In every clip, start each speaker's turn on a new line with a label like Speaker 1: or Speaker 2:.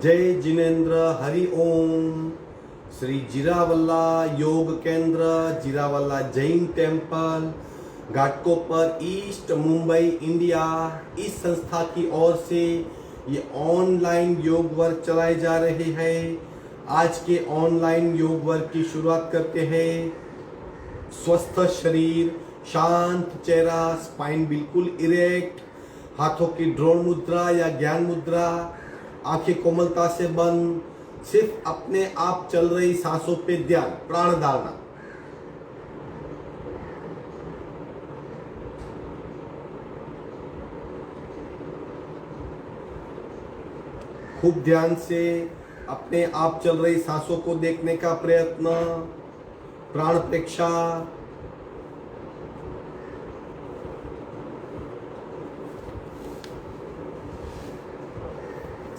Speaker 1: जय जिनेन्द्र हरि ओम। Shri Jiravalla Yog Kendra, Jiravalla Jain temple, Ghatkopar East, Mumbai, India, इस संस्था की ओर से ये ऑनलाइन योग वर्क चलाए जा रहे हैं। आज के ऑनलाइन योग वर्क की शुरुआत करते हैं। स्वस्थ शरीर, शांत चेहरा, स्पाइन बिल्कुल इरेक्ट, हाथों की ड्रोन मुद्रा या ज्ञान मुद्रा, आंखें कोमलता से बंद, सिर्फ अपने आप चल रही सांसों पे ध्यान, प्राण डालना। खूब ध्यान से अपने आप चल रही सांसों को देखने का प्रयत्न, प्राण प्रेक्षा।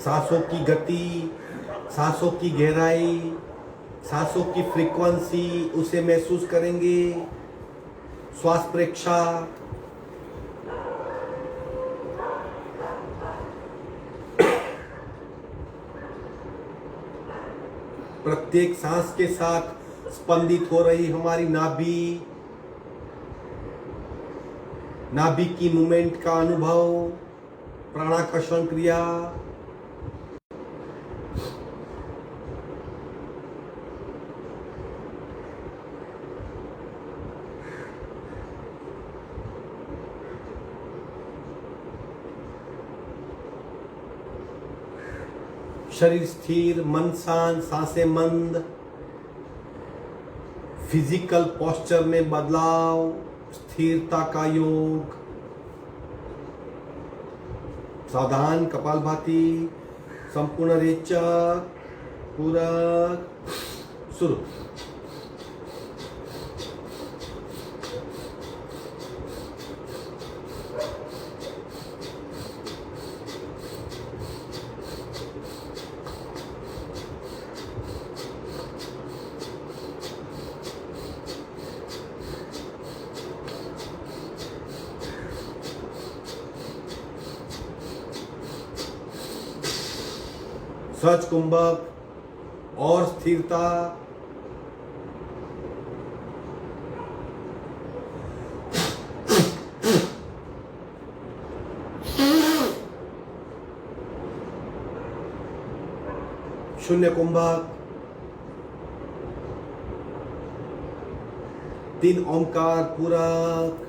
Speaker 1: सांसों की गति, सांसों की गहराई, सांसों की फ्रीक्वेंसी, उसे महसूस करेंगे। श्वास प्रेक्षा। प्रत्येक सांस के साथ स्पंदित हो रही हमारी नाभि, नाभि की मूवमेंट का अनुभव, प्राणाकर्षण क्रिया। शरीर स्थिर, मन शांत, सांसें मंद। फिजिकल पोस्चर में बदलाव, स्थिरता का योग। सावधान, कपालभाति, संपूर्ण रेचक, पूरक, शुरू। सहज कुंभक और स्थिरता। शून्य कुंभक। 3 ओंकार पूरक।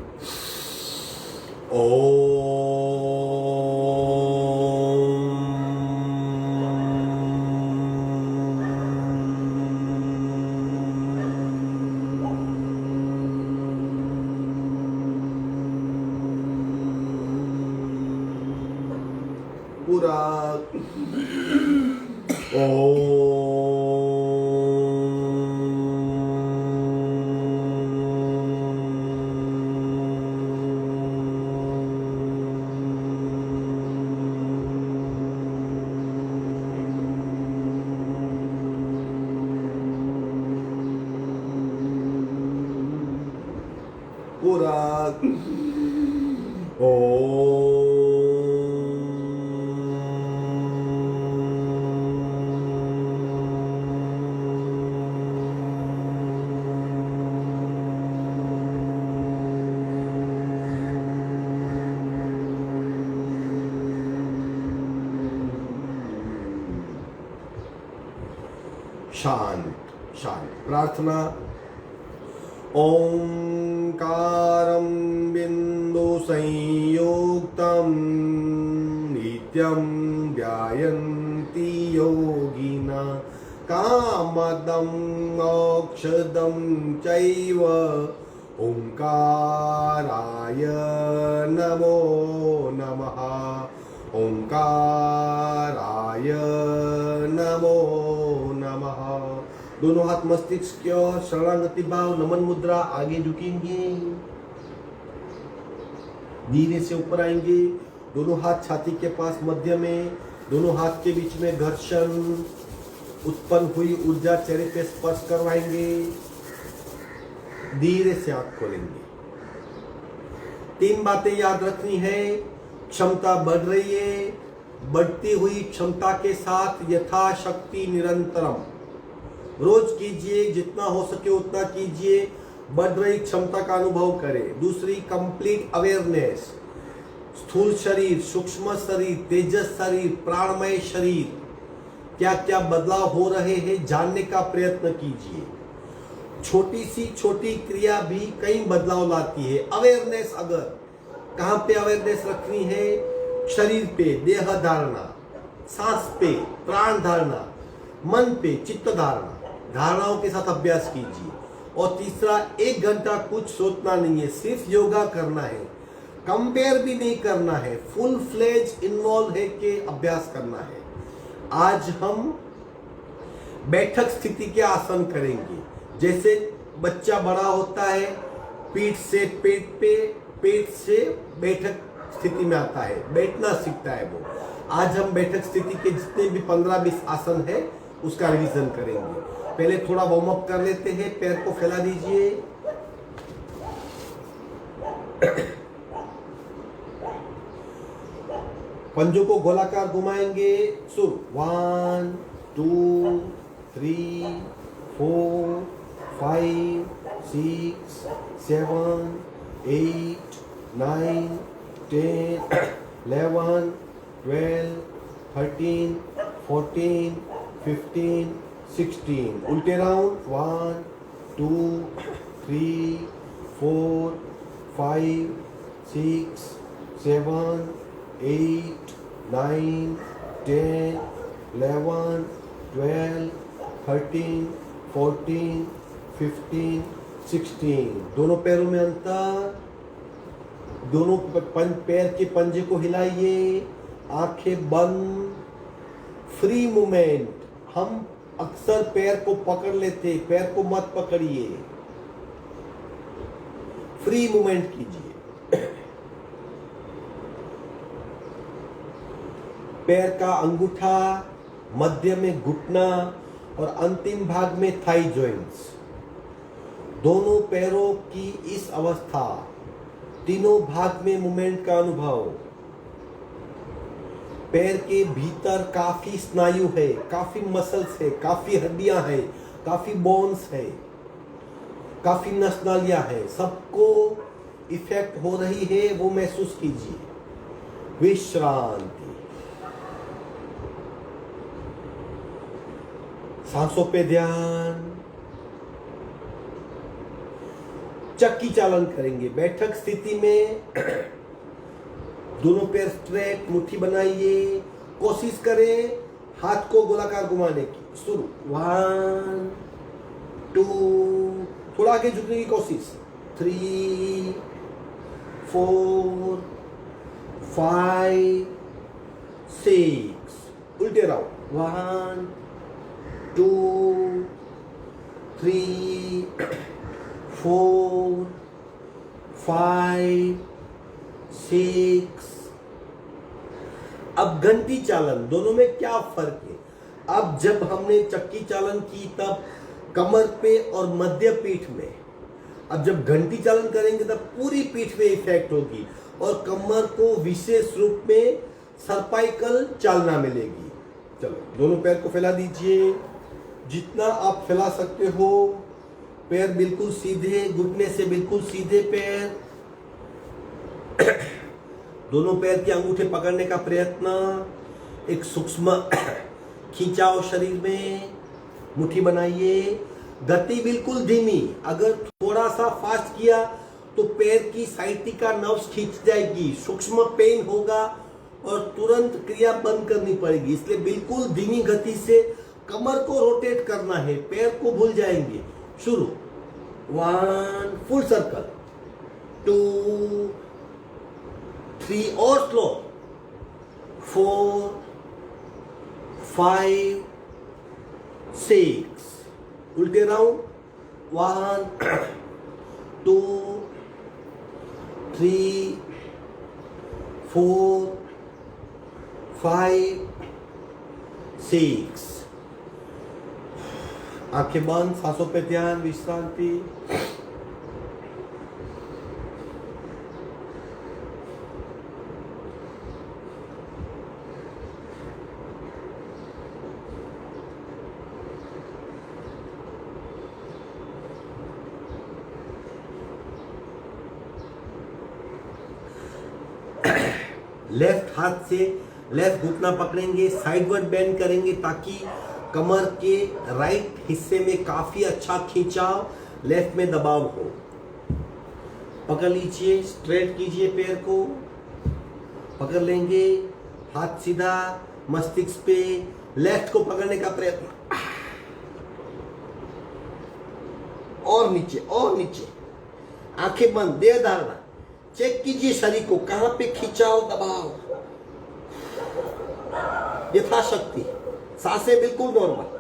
Speaker 1: पूरक। पूरक। शांत शांत। प्रार्थना। ओंकारं बिंदु संयुक्तं नित्यं ध्यायन्ति योगिना कामदं मोक्षदं चैव ओंकाराय नमो नमः। ओंकाराय नमो नमः। दोनों हाथ मस्तिष्क की ओर, शरणागति भाव, नमन मुद्रा। आगे झुकेंगे, धीरे से ऊपर आएंगे। दोनों हाथ छाती के पास मध्य में, दोनों हाथ के बीच में घर्षण, उत्पन्न हुई ऊर्जा चेहरे पे स्पर्श करवाएंगे। धीरे से आंख खोलेंगे। 3 बातें याद रखनी है। क्षमता बढ़ रही है, बढ़ती हुई क्षमता के साथ यथाशक्ति निरंतरम। रोज कीजिए, जितना हो सके उतना कीजिए, बढ़ रही क्षमता का अनुभव करें। दूसरी, कंप्लीट अवेयरनेस, स्थूल शरीर, सूक्ष्म शरीर, तेजस शरीर, प्राणमय शरीर, क्या क्या बदलाव हो रहे हैं जानने का प्रयत्न कीजिए। छोटी सी छोटी क्रिया भी कई बदलाव लाती है। अवेयरनेस, अगर कहां पे अवेयरनेस रखनी है? शरीर पे, देह धारणा, सांस पे, प्राण धारणा, मन पे, चित्त धारणा, धारणाओं के साथ अभ्यास कीजिए। और तीसरा, 1 घंटा कुछ सोचना नहीं है, सिर्फ योगा करना है, कंपेयर भी नहीं करना है, फुल फ्लेज इन्वॉल्व है के अभ्यास करना है। आज हम बैठक स्थिति के आसन करेंगे। जैसे बच्चा बड़ा होता है, पीठ से पेट पे, पेट से बैठक स्थिति में आता है, बैठना सीखता है वो। आज हम बैठक स्थिति के जितने भी 15-20 आसन है उसका रिवीजन करेंगे। पहले थोड़ा वार्म अप कर लेते हैं। पैर को फैला दीजिए, पंजों को गोलाकार घुमाएंगे। शुरू, 1 2 3 4 5 6 7 8 9 10 11 12 13 14 15 16। उल्टे राउंड, 1 2 3 4 5 6 7 8 9 10 11 12 13 14 15 16। दोनों पैरों में अंतर, दोनों पैर के पंजे को हिलाइए, आंखें बंद, फ्री मूवमेंट। हम अक्सर पैर को पकड़ लेते, पैर को मत पकड़िए, फ्री मूवमेंट कीजिए। पैर का अंगूठा, मध्य में घुटना और अंतिम भाग में थाई जॉइंट्स। दोनों पैरों की इस अवस्था, तीनों भाग में मूवमेंट का अनुभव। पैर के भीतर काफी स्नायु है, काफी मसल्स है, काफी हड्डियां हैं, काफी बोन्स है, काफी नसनालियां हैं, सबको इफेक्ट हो रही है, वो महसूस कीजिए। विश्रांति। सांसों पे ध्यान। चक्की चालन करेंगे बैठक स्थिति में। दोनों पैर स्ट्रेट, मुट्ठी बनाइए, कोशिश करें हाथ को गोलाकार घुमाने की। शुरू, 1 2, थोड़ा आगे झुकने की कोशिश, 3 4 5 6। उल्टे राउंड, 1 2 3 4 5 6। अब घंटी चालन, दोनों में क्या फर्क है? अब जब हमने चक्की चालन की तब कमर पे और मध्य पीठ में, अब जब घंटी चालन करेंगे तब पूरी पीठ में इफेक्ट होगी और कमर को विशेष रूप में सर्वाइकल चालना मिलेगी। चलो, दोनों पैर को फैला दीजिए, जितना आप फैला सकते हो। पैर बिल्कुल सीधे, घुटने से बिल्कुल सीधे पैर। दोनों पैर के अंगूठे पकड़ने का प्रयत्न, एक सूक्ष्म खिंचाव शरीर में, मुट्ठी बनाइए। गति बिल्कुल धीमी, अगर थोड़ा सा फास्ट किया तो पैर की साइटिका नर्व्स खींच जाएगी, सूक्ष्म पेन होगा और तुरंत क्रिया बंद करनी पड़ेगी। इसलिए बिल्कुल धीमी गति से कमर को रोटेट करना है, पैर को भूल जाएंगे। शुरू, 1 फुल सर्कल, 2 3 और स्लो, 4 5 6। उल्टे राउंड, 1 2 3 4 5 6। आंखें बंद, सांसों पे ध्यान, विश्रांति। लेफ्ट हाथ से लेफ्ट घुटना पकड़ेंगे, साइडवर्ड बेंड करेंगे ताकि कमर के राइट हिस्से में काफी अच्छा खिंचाव, लेफ्ट में दबाव हो। पकड़ लीजिए, स्ट्रेट कीजिए पैर को, पकड़ लेंगे, हाथ सीधा मस्तिष्क पे, लेफ्ट को पकड़ने का प्रयत्न, और नीचे और नीचे, आंखें बंद, देह धारणा, चेक कीजिए शरीर को, कहां पे खिंचाव दबाव, यथाशक्ति, सांसें बिल्कुल नॉर्मल।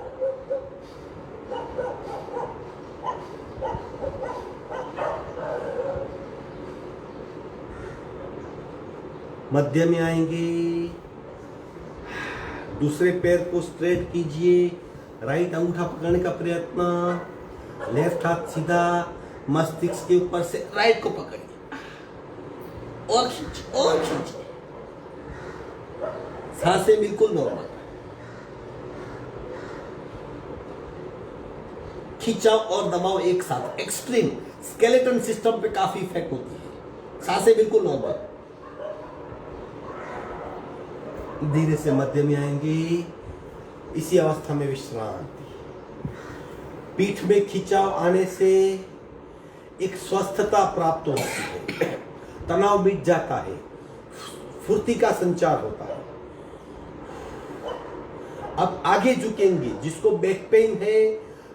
Speaker 1: मध्य में आएंगे, दूसरे पैर को स्ट्रेट कीजिए, राइट अंगूठा पकड़ने का प्रयत्न, लेफ्ट हाथ सीधा मस्तिष्क के ऊपर से राइट को पकड़िए और खींचिए और खींचिए, सांसें बिल्कुल नॉर्मल। खिंचाव और दबाव एक साथ, एक्सट्रीम, स्केलेटन सिस्टम पे काफी इफेक्ट होती है, सांसें बिल्कुल नॉर्मल। धीरे से मध्य में आएंगे, इसी अवस्था में विश्रांति। पीठ में खिंचाव आने से एक स्वस्थता प्राप्त होती है, तनाव मिट जाता है, फुर्ती का संचार होता है। अब आगे झुकेंगे, जिसको बैक पेन है,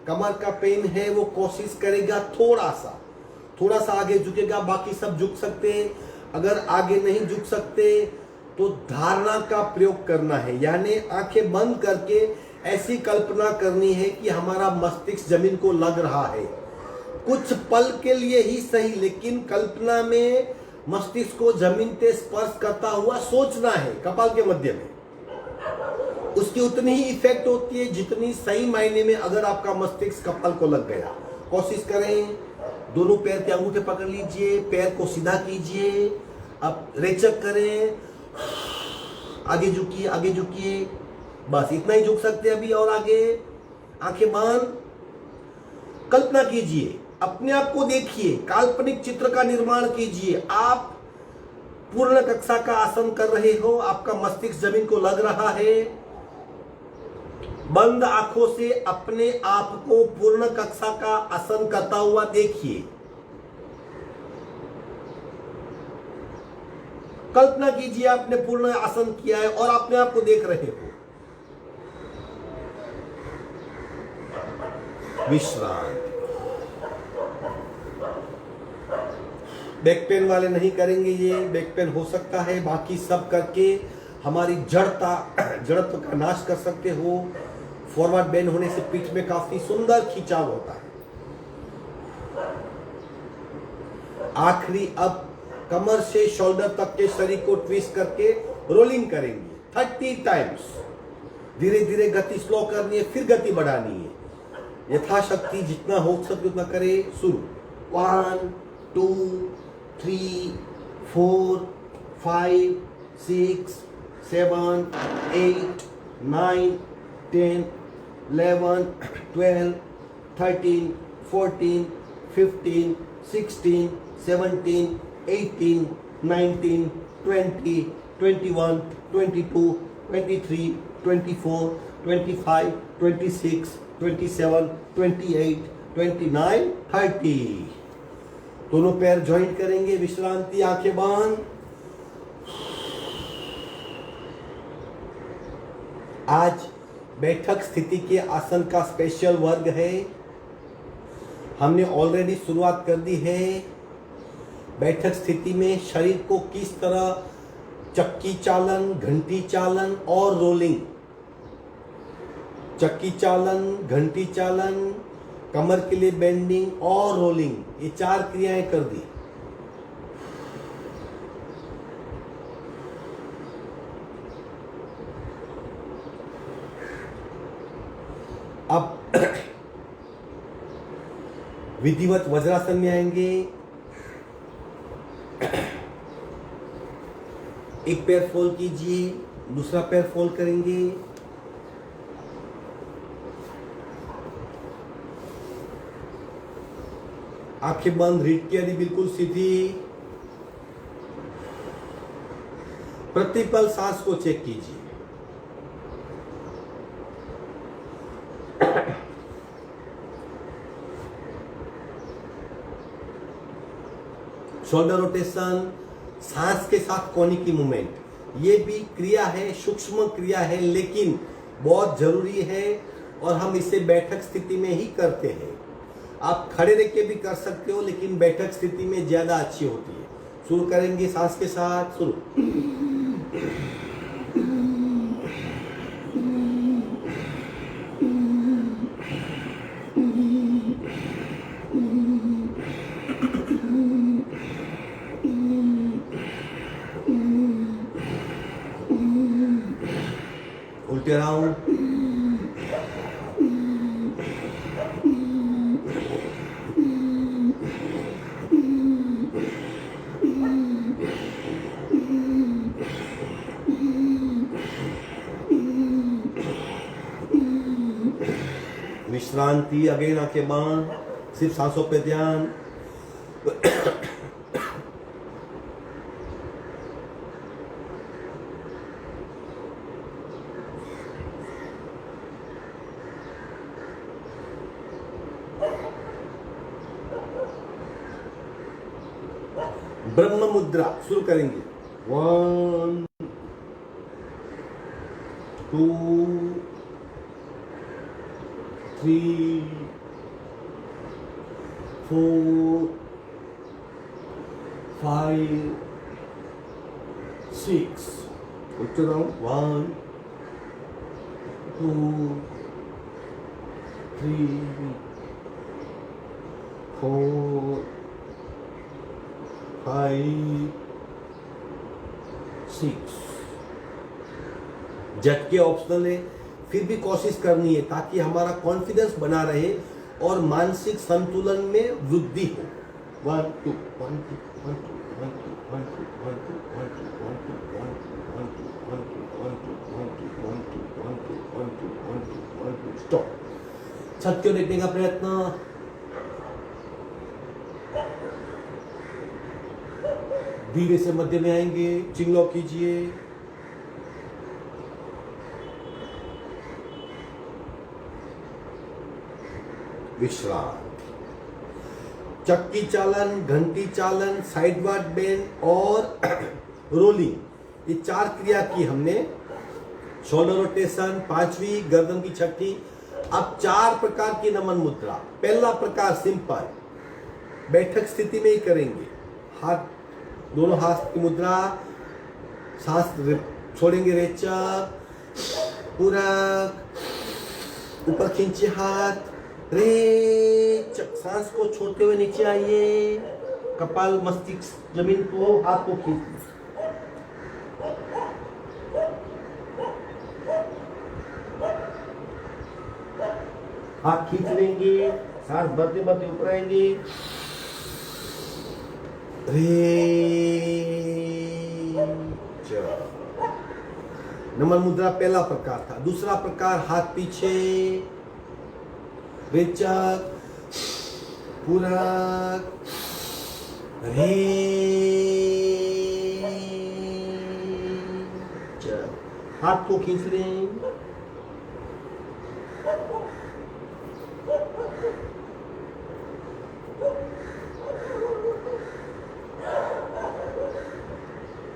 Speaker 1: कमर का पेन है, वो कोशिश करेगा थोड़ा सा आगे झुकेगा, बाकी सब झुक सकते हैं। अगर आगे नहीं झुक सकते तो धारणा का प्रयोग करना है, यानी आंखें बंद करके ऐसी कल्पना करनी है कि हमारा मस्तिष्क जमीन को लग रहा है। कुछ पल के लिए ही सही, लेकिन कल्पना में मस्तिष्क को जमीन पे स्पर्श करता हुआ सोचना है, कपाल के मध्य में। उसकी उतनी ही इफेक्ट होती है जितनी सही मायने में अगर आपका मस्तिष्क कपाल को लग गया। कोशिश करें, दोनों पैर के अंगूठे पकड़ लीजिए, पैर को सीधा कीजिए, अब रेचक करें, आगे झुकिए, बस इतना ही झुक सकते हैं अभी। और आगे, आंखें बंद, कल्पना कीजिए, अपने आप को देखिए, काल्पनिक चित्र का निर्माण कीजिए। आप पूर्ण कक्षा का आसन कर रहे हो, आपका मस्तिष्क जमीन को लग रहा है। बंद आंखों से अपने आप को पूर्ण कक्षा का आसन करता हुआ देखिए। कल्पना कीजिए आपने पूर्ण आसन किया है और अपने आप को देख रहे हो। विश्रांति। बैक पेन वाले नहीं करेंगे, ये बैक पेन हो सकता है, बाकी सब करके हमारी जड़त्व का नाश कर सकते हो। फॉरवर्ड बेंड होने से पीठ में काफी सुंदर खिंचाव होता है। आखिरी, अब कमर से शोल्डर तक के शरीर को ट्विस्ट करके रोलिंग करेंगे 30 टाइम्स। धीरे धीरे गति स्लो करनी है, फिर गति बढ़ानी है, यथाशक्ति जितना हो सके उतना करे। शुरू, 1 2 3 4 5 6 7 8 9 10 11 12 13 14 15 16 17 18 19 20 21 22 23 24 25 26 27 28 29 30। दोनों पैर ज्वाइंट करेंगे, विश्रांति, आंखें बंद। आज बैठक स्थिति के आसन का स्पेशल वर्ग है, हमने ऑलरेडी शुरुआत कर दी है। बैठक स्थिति में शरीर को किस तरह चक्की चालन, घंटी चालन और रोलिंग, चक्की चालन, घंटी चालन, कमर के लिए बेंडिंग और रोलिंग, ये 4 क्रियाएं कर दी। अब विधिवत वज्रासन में आएंगे। एक पैर फोल्ड कीजिए, दूसरा पैर फोल्ड करेंगे। आंखें बंद, रीढ़ की हड्डी बिल्कुल सीधी। प्रतिपल सांस को चेक कीजिए। शोल्डर रोटेशन, सांस के साथ कोनी की मूवमेंट, ये भी क्रिया है, सूक्ष्म क्रिया है, लेकिन बहुत जरूरी है और हम इसे बैठक स्थिति में ही करते हैं। आप खड़े रह के भी कर सकते हो, लेकिन बैठक स्थिति में ज्यादा अच्छी होती है। शुरू करेंगे सांस के साथ, शुरू। उल्टे राउंड, विश्रांति, अगेन आंखें बंद, सिर्फ सांसों पे ध्यान। ब्रह्म मुद्रा शुरू करेंगे। 1 2 3 4 5 6। उल्टे राउंड, 1 2 3 4 5 6। झटके ऑप्शनल है, फिर भी कोशिश करनी है ताकि हमारा कॉन्फिडेंस बना रहे और मानसिक संतुलन में वृद्धि हो। 1 2 1 2 1 2 1 2 1 2 1 2 1 2 1 2 1 2 1 2 1 2 1 2 1 2 1 2 1 2 1 2 1 2 1 2 स्टॉप। छत क्यों देखने का प्रयत्न, धीरे से मध्य में आएंगे, चिंगलो कीजिए। विश्राम, चक्की चालन, घंटी चालन, साइडवार्ड बेंड और रोलिंग, ये 4 क्रिया की हमने। शोल्डर रोटेशन 5वीं, गर्दन की 6ठी। अब 4 प्रकार की नमन मुद्रा। पहला प्रकार सिंपल, बैठक स्थिति में ही करेंगे। हाथ, दोनों हाथ की मुद्रा, सांस छोड़ेंगे, रेचक, पूरक, ऊपर खींचिए हाथ, रेचक, सांस को छोड़ते हुए नीचे आइए, कपाल मस्तिष्क जमीन को, हाथ को खींचिए। हाथ खींच लेंगे, सांस भरते भरते ऊपर आएंगे, नमन मुद्रा पहला प्रकार था। दूसरा प्रकार हाथ पीछे, रेचक, पूरक, हाथ को खींच लें,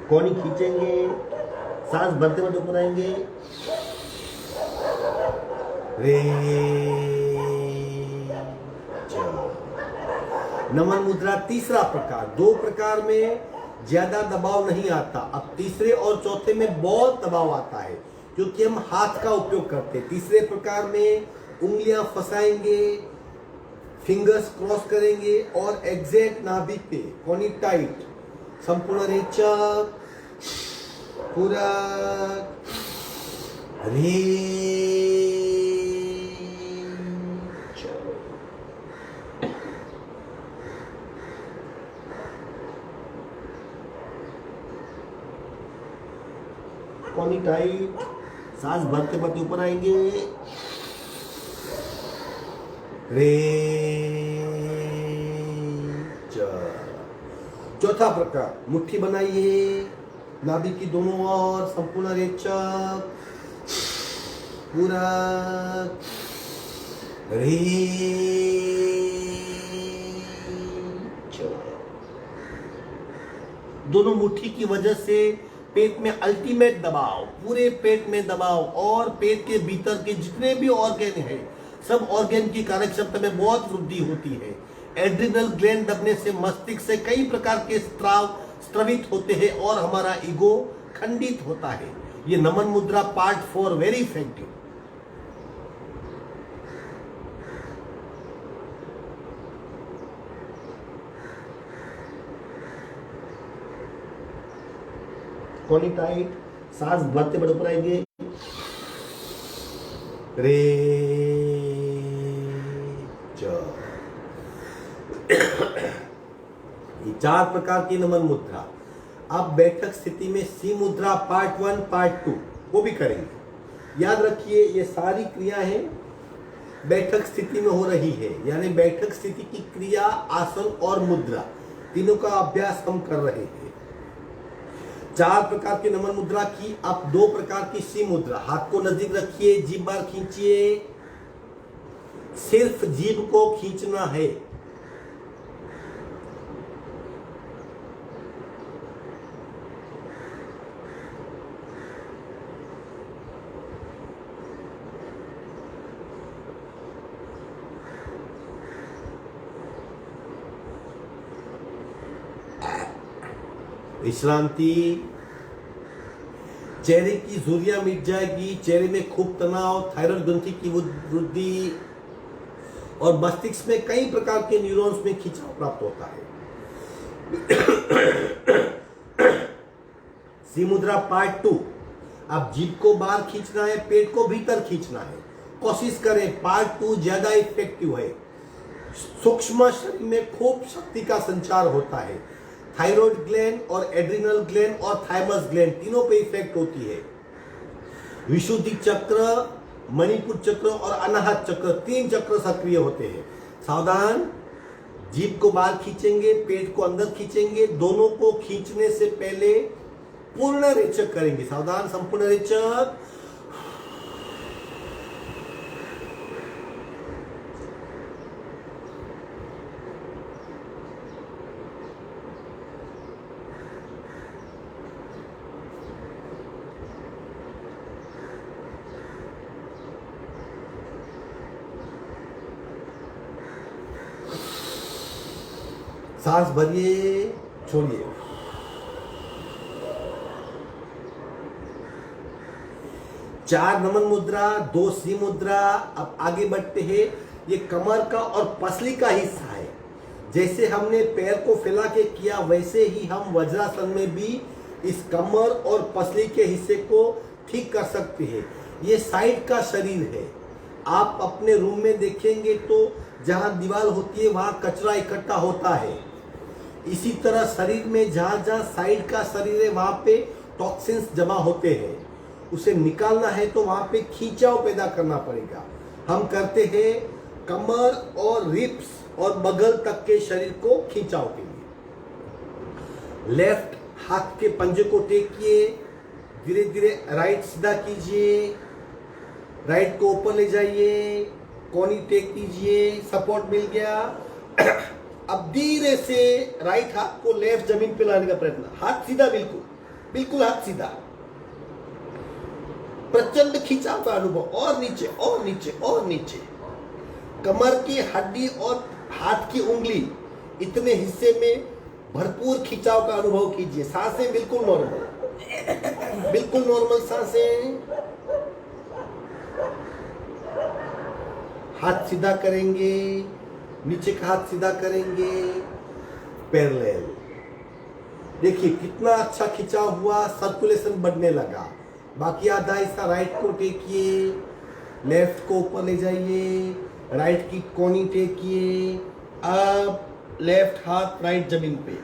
Speaker 1: कोनी खींचेंगे, सांस भरते भरते ऊपर आएंगे, नमन मुद्रा तीसरा प्रकार। 2 प्रकार में ज्यादा दबाव नहीं आता, अब तीसरे और चौथे में बहुत दबाव आता है क्योंकि हम हाथ का उपयोग करते हैं। तीसरे प्रकार में उंगलियां फंसाएंगे, फिंगर्स क्रॉस करेंगे और एग्जैक्ट नाभि पे कोनी टाइट, संपूर्ण रेचक, पूरक, कोनी टाइट, सांस भरते भरते ऊपर आएंगे, चौथा प्रकार मुट्ठी बनाइए, नाभि की दोनों ओर संपूर्ण रेचक, पूरा दोनों मुट्ठी की वजह से पेट में अल्टीमेट दबाव, पूरे पेट में दबाव और पेट के भीतर के जितने भी ऑर्गन है सब ऑर्गन की कार्यक्षमता में बहुत वृद्धि होती है। एड्रिनल ग्लैंड दबने से मस्तिष्क से कई प्रकार के स्त्राव स्त्रवित होते हैं और हमारा ईगो खंडित होता है। ये नमन मुद्रा पार्ट 4 वेरी इफेक्टिव। कोनी टाइट, सांस बढ़ते बढ़े ऊपर आएंगे, रे ये 4 प्रकार की नमन मुद्रा। अब बैठक स्थिति में सी मुद्रा पार्ट 1 पार्ट 2 वो भी करेंगे। याद रखिए ये सारी क्रियाएं बैठक स्थिति में हो रही है, यानी बैठक स्थिति की क्रिया, आसन और मुद्रा तीनों का अभ्यास हम कर रहे हैं। 4 प्रकार की नमन मुद्रा की, अब 2 प्रकार की सी मुद्रा। हाथ को नजदीक रखिए, जीभ बाहर खींचिए, सिर्फ जीभ को खींचना है। विश्रांति, चेहरे की झुर्रियां मिट जाएगी, चेहरे में खूब तनाव, थायराइड ग्रंथि की वृद्धि और मस्तिष्क में कई प्रकार के न्यूरॉन्स में खिंचाव प्राप्त होता है। सी मुद्रा पार्ट 2। अब जीभ को बाहर खींचना है, पेट को भीतर खींचना है। कोशिश करें, पार्ट 2 ज्यादा इफेक्टिव है। सूक्ष्म शरीर में खूब शक्ति का संचार होता है। थायराइड ग्लैंड और एड्रिनल ग्लैंड और थाइमस ग्लैंड तीनों पे इफेक्ट होती है। विशुद्धि चक्र, मणिपुर चक्र और अनाहत चक्र, 3 चक्र सक्रिय होते हैं। सावधान, जीभ को बाहर खींचेंगे, पेट को अंदर खींचेंगे। दोनों को खींचने से पहले पूर्ण रेचक करेंगे। सावधान, संपूर्ण रेचक। सांस भरिए, छोड़िए। चार नमन मुद्रा, 2 सी मुद्रा। अब आगे बढ़ते हैं। ये कमर का और पसली का हिस्सा है। जैसे हमने पैर को फैला के किया वैसे ही हम वज्रासन में भी इस कमर और पसली के हिस्से को ठीक कर सकते हैं। ये साइड का शरीर है। आप अपने रूम में देखेंगे तो जहां दीवार होती है वहां कचरा इकट्ठा होता है। इसी तरह शरीर में जहां जहां साइड का शरीर है वहां पे टॉक्सिन्स जमा होते हैं। उसे निकालना है तो वहां पे खींचाव पैदा करना पड़ेगा। हम करते हैं कमर और रिब्स और बगल तक के शरीर को खींचाव के लिए। लेफ्ट हाथ के पंजे को टेकिए, धीरे धीरे राइट सीधा कीजिए, राइट को ऊपर ले जाइए, कोनी टेक कीजिए, सपोर्ट मिल गया। अब धीरे से राइट हाथ को लेफ्ट जमीन पे लाने का प्रयत्न। हाथ सीधा, बिल्कुल बिल्कुल हाथ सीधा। प्रचंड खिंचाव का अनुभव, और नीचे और नीचे और नीचे। कमर की हड्डी और हाथ की उंगली इतने हिस्से में भरपूर खिंचाव का अनुभव कीजिए। सांसें बिल्कुल नॉर्मल, बिल्कुल नॉर्मल सांसें। हाथ सीधा करेंगे, नीचे का हाथ सीधा करेंगे, पैरेलल। देखिए कितना अच्छा खिंचाव हुआ, सर्कुलेशन बढ़ने लगा। बाकी आधा हिस्सा राइट को टेकिए, लेफ्ट को ऊपर ले जाइए, राइट की कोनी टेकिए। अब लेफ्ट हाथ राइट जमीन पे,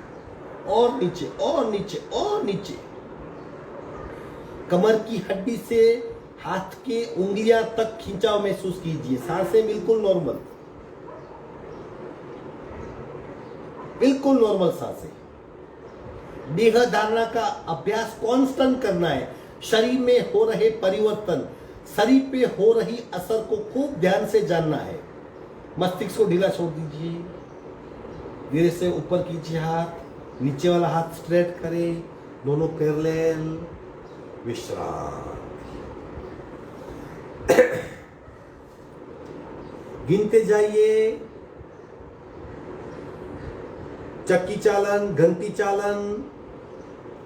Speaker 1: और नीचे और नीचे और नीचे। कमर की हड्डी से हाथ के उंगलियां तक खिंचाव महसूस कीजिए। सांसें बिल्कुल नॉर्मल, बिल्कुल नॉर्मल सांसें।
Speaker 2: देह धारणा का अभ्यास कांस्टेंट करना है। शरीर में हो रहे परिवर्तन, शरीर पे हो रही असर को खूब ध्यान से जानना है। मस्तिष्क को ढीला छोड़ दीजिए, धीरे से ऊपर कीजिए हाथ, नीचे वाला हाथ स्ट्रेट करें, दोनों पैरेलल, विश्राम। गिनते जाइए, चक्की चालन, घंटी चालन,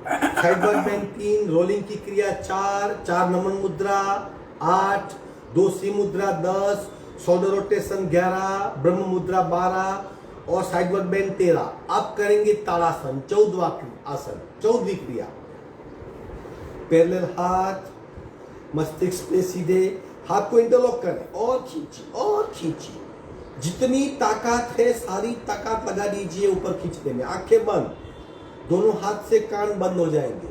Speaker 2: साइड वर्क बैंड 3, रोलिंग की क्रिया 4 नमन मुद्रा 8, 2 सी मुद्रा 10, शोल्डर रोटेशन 11, ब्रह्म मुद्रा 12 और साइड वर्क बैंड 13। अब करेंगे ताड़ासन, 14वां आसन, 14वीं क्रिया। पैरेलल हाथ मस्तिष्क पे सीधे, हाथ को इंटरलॉक करें और खींचिए और खींचिए, जितनी ताकत है सारी ताकत लगा दीजिए ऊपर खींचने में। आंखें बंद, दोनों हाथ से कान बंद हो जाएंगे।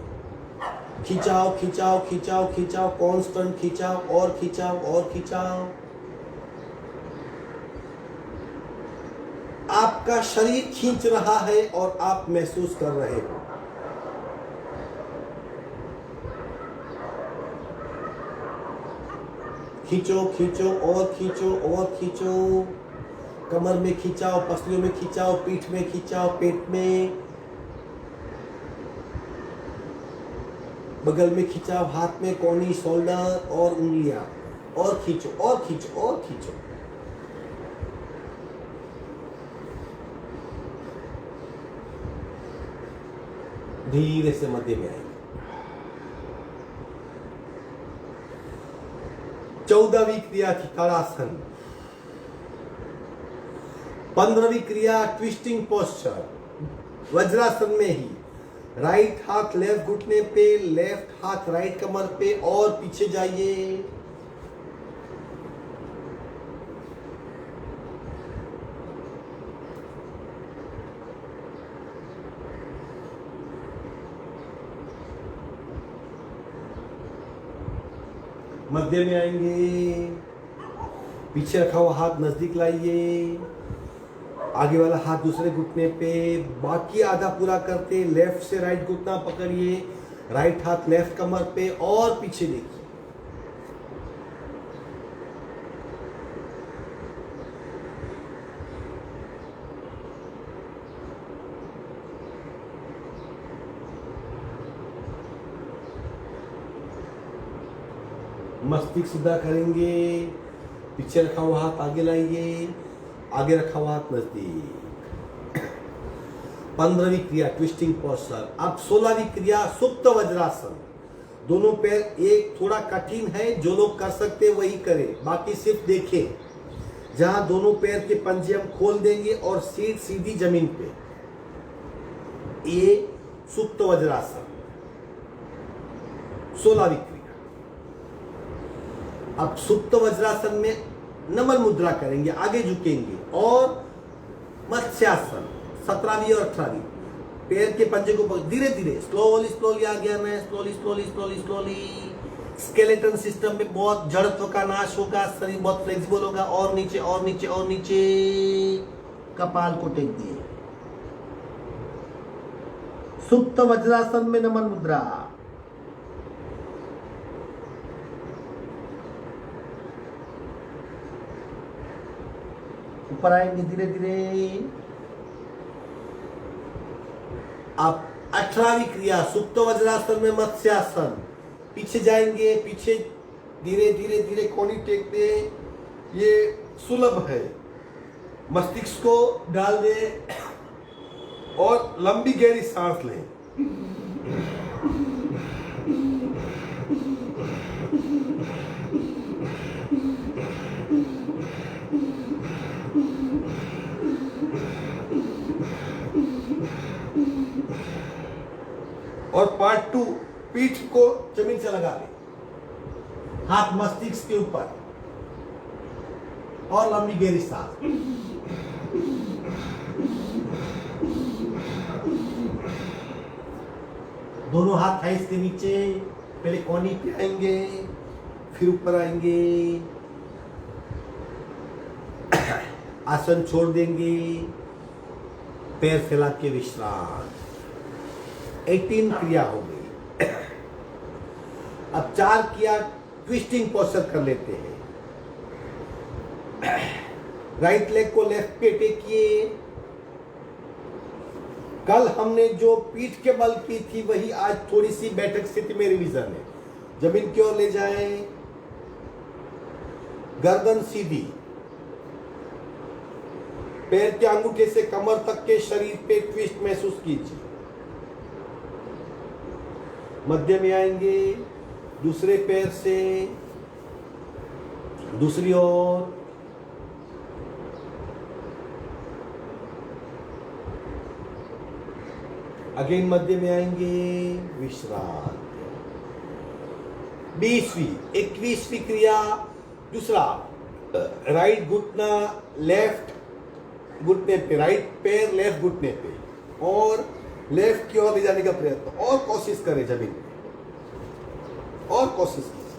Speaker 2: खिंचाओ खिंचाओ खिंचाओ खिंचाओ, कांस्टेंट खिंचाओ और खिंचाओ और खिंचाओ। आपका शरीर खींच रहा है और आप महसूस कर रहे हो। खींचो खींचो और खींचो और खींचो, कमर में खिंचाओ, पसलियों में खिंचाओ, पीठ में खिंचाओ, पेट में, बगल में खिंचाओ, हाथ में कोहनी, शोल्डर और उंगलियां, और खींचो और खींचो और खींचो। धीरे से मध्य में आएंगे। 14वीं क्रिया थी ताड़ासन। 15वीं क्रिया ट्विस्टिंग पोस्चर, वज्रासन में ही। राइट हाथ लेफ्ट घुटने पे, लेफ्ट हाथ राइट कमर पे और पीछे जाइए। मध्य में आएंगे, पीछे रखा हुआ हाथ नजदीक लाइए, आगे वाला हाथ दूसरे घुटने पे, बाकी आधा पूरा करते लेफ्ट से राइट घुटना पकड़िए, राइट हाथ लेफ्ट कमर पे और पीछे देखिए। मस्तिष्क सीधा करेंगे, पीछे रखा हुआ हाथ आगे लाइए, आगे रखा हुआ हाथ नजदीक। 15वीं क्रिया ट्विस्टिंग पोस्चर। अब 16वीं क्रिया सुप्त वज्रासन। दोनों पैर, एक थोड़ा कठिन है, जो लोग कर सकते वही करें, बाकी सिर्फ देखें। जहां दोनों पैर के पंजे हम खोल देंगे और सीट सीधी जमीन पे, ये सुप्त वज्रासन 16वीं क्रिया। अब सुप्त वज्रासन में नमन मुद्रा करेंगे, आगे झुकेंगे, और मत्स्यासन 17वीं और 18वीं। पैर के पंजे को धीरे धीरे स्लोली स्लोली आ गया मैं, slowly slowly slowly slowly. Skeleton system में बहुत जड़त्व का नाश होगा, शरीर बहुत फ्लेक्सिबल होगा, और नीचे और नीचे और नीचे, कपाल को टेक दिए। सुप्त वज्रासन में नमन मुद्रा। ऊपर आएंगे धीरे धीरे। अब 18वीं क्रिया सुप्त वज्रासन में मत्स्यासन। पीछे जाएंगे, पीछे धीरे धीरे धीरे कोहनी टेक दे, ये सुलभ है। मस्तिष्क को डाल दे और लंबी गहरी सांस लें। और पार्ट 2, पीठ को जमीन से लगा ले, हाथ मस्तिष्क के ऊपर, और लंबी गहरी सांस। दोनों हाथ थाइस के नीचे, पहले कोहनी पे आएंगे, फिर ऊपर आएंगे, आसन छोड़ देंगे, पैर फैला के विश्राम। 18 क्रिया हो गई। अब 4 क्रिया ट्विस्टिंग पोस्चर कर लेते हैं। राइट लेग को लेफ्ट पे टेकिए। कल हमने जो पीठ के बल की थी वही आज थोड़ी सी बैठक स्थिति में रिवीजन है। जमीन की ओर ले जाएं, गर्दन सीधी, पैर के अंगूठे से कमर तक के शरीर पे ट्विस्ट महसूस कीजिए। मध्य में आएंगे, दूसरे पैर से दूसरी ओर, अगेन मध्य में आएंगे, विश्राम। 20वीं 21वीं क्रिया, दूसरा राइट घुटना लेफ्ट घुटने पे, राइट पैर लेफ्ट घुटने पे और लेफ्ट की ओर ले जाने का प्रयत्न। और कोशिश करें जमीन पे, और कोशिश कीजिए।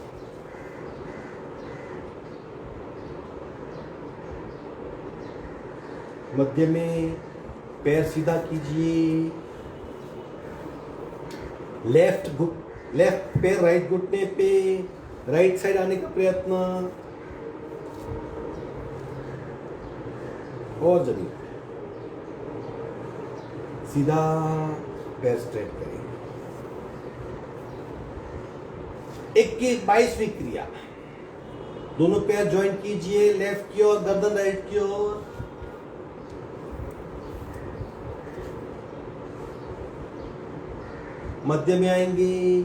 Speaker 2: मध्य में पैर सीधा कीजिए, लेफ्ट पैर राइट घुटने पे, राइट साइड आने का प्रयत्न और जमीन पे सीधा पैर स्ट्रेट करेंगे। 22वीं क्रिया, दोनों पैर ज्वाइन कीजिए, लेफ्ट की ओर, गर्दन राइट की ओर। मध्य में आएंगे,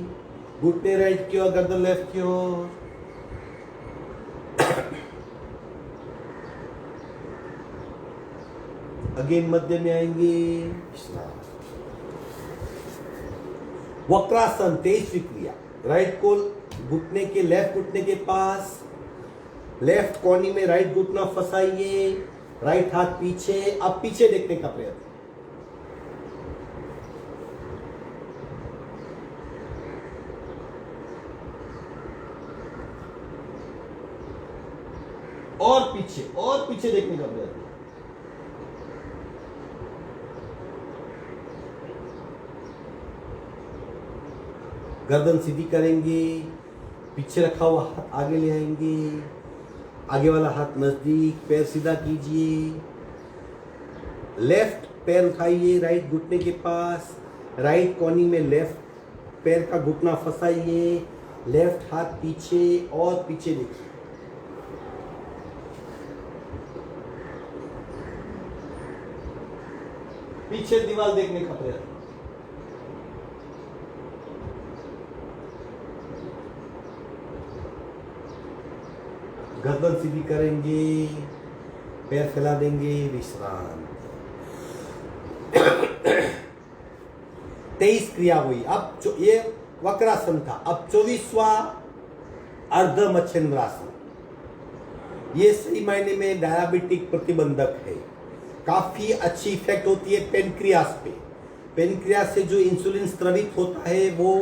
Speaker 2: घुटने राइट की ओर, गर्दन लेफ्ट की ओर। अगेन मध्य में आएंगे, विश्राम। वक्रासन 23वीं क्रिया, राइट को घुटने के, लेफ्ट घुटने के पास, लेफ्ट कोहनी में राइट घुटना फंसाइए, राइट हाथ पीछे। अब पीछे देखने का प्रयत्न, और पीछे देखने का प्रयत्न। गर्दन सीधी करेंगे, पीछे रखा हुआ हाथ आगे ले आएंगे, आगे वाला हाथ नजदीक, पैर सीधा कीजिए, लेफ्ट पैर उठाइए राइट घुटने के पास, राइट कोहनी में लेफ्ट पैर का घुटना फंसाइए, लेफ्ट हाथ पीछे और पीछे देखिए। पीछे दीवार देखने का प्रयत्न। गर्दन सीधी करेंगे, पैर फैला देंगे, विश्राम। 23 क्रिया हुई। अब जो ये वक्रासन था, अब 24वां अर्ध मच्छिंद्रासन। ये सही मायने में डायबिटिक प्रतिबंधक है। काफी अच्छी इफेक्ट होती है पेनक्रियास पे। पेनक्रियास से जो इंसुलिन स्रावित होता है वो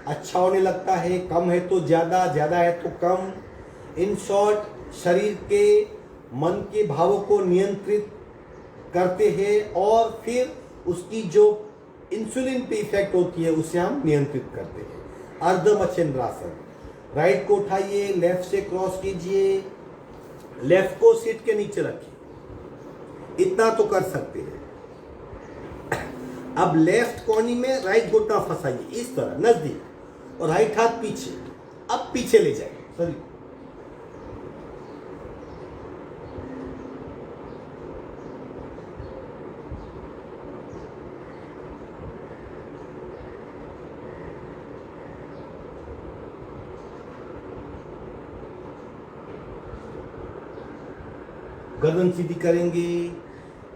Speaker 2: अच्छा होने लगता है, कम है तो ज्यादा, ज्यादा है तो कम। इन शॉर्ट शरीर के मन के भावों को नियंत्रित करते हैं और फिर उसकी जो इंसुलिन पे इफेक्ट होती है उसे हम नियंत्रित करते हैं। अर्ध मच्छिंद्रासन, राइट को उठाइए, लेफ्ट से क्रॉस कीजिए, लेफ्ट को सीट के नीचे रखिए, इतना तो कर सकते हैं। अब लेफ्ट कोहनी में राइट घुटना फंसाइए इस तरह नजदीक और राइट हाथ पीछे। अब पीछे ले जाइए, सॉरी, गर्दन सीधी करेंगे,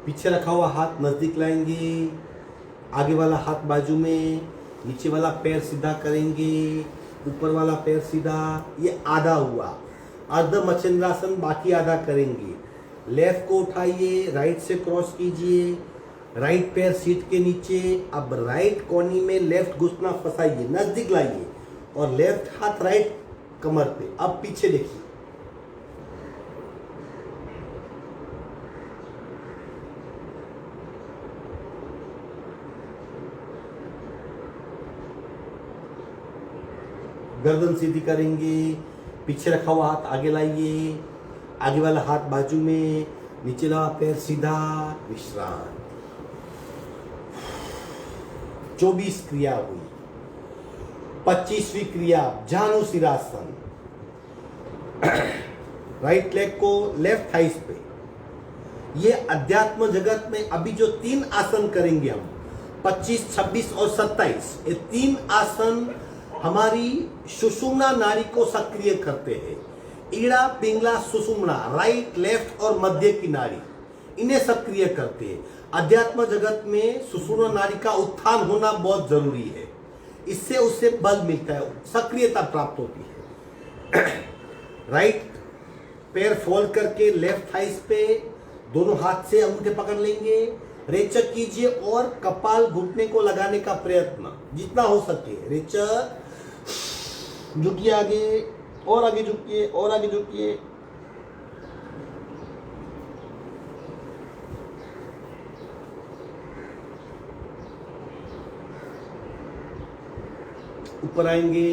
Speaker 2: पीछे रखा हुआ हाथ नजदीक लाएंगे, आगे वाला हाथ बाजू में, नीचे वाला पैर सीधा करेंगे, ऊपर वाला पैर सीधा। ये आधा हुआ अर्ध मच्छिंद्रासन, बाकी आधा करेंगे। लेफ्ट को उठाइए, राइट से क्रॉस कीजिए, राइट पैर सीट के नीचे। अब राइट कोहनी में लेफ्ट घुटना फंसाइए, नजदीक लाइए और लेफ्ट हाथ राइट कमर पे। अब पीछे देखिए, गर्दन सीधी करेंगे, पीछे रखा हुआ हाथ आगे लाइए, आगे वाला हाथ बाजू में, नीचे वाला पैर सीधा, विश्राम। 24 क्रिया हुई। 25वीं क्रिया जानु सिरासन। राइट लेग को लेफ्ट थाइस पे। ये अध्यात्म जगत में अभी जो 3 आसन करेंगे हम, 25, 26 और 27, ये 3 आसन हमारी सुषुम्ना नाड़ी को सक्रिय करते हैं। ईड़ा, पिंगला, सुषुम्ना, राइट, लेफ्ट और मध्य की नाड़ी, इन्हें सक्रिय करते हैं। अध्यात्म जगत में सुषुम्ना नाड़ी का उत्थान होना बहुत जरूरी है। इससे उससे बल मिलता है, सक्रियता प्राप्त होती है। राइट पैर फोल्ड करके लेफ्ट थाइस पे दोनों हाथ से अंगूठे पकड़ लेंगे, रेचक कीजिए और कपाल घुटने को लगाने का प्रयत्न जितना हो सके। रेचक, झुकिए आगे और आगे झुकिए और आगे झुकिए। ऊपर आएंगे,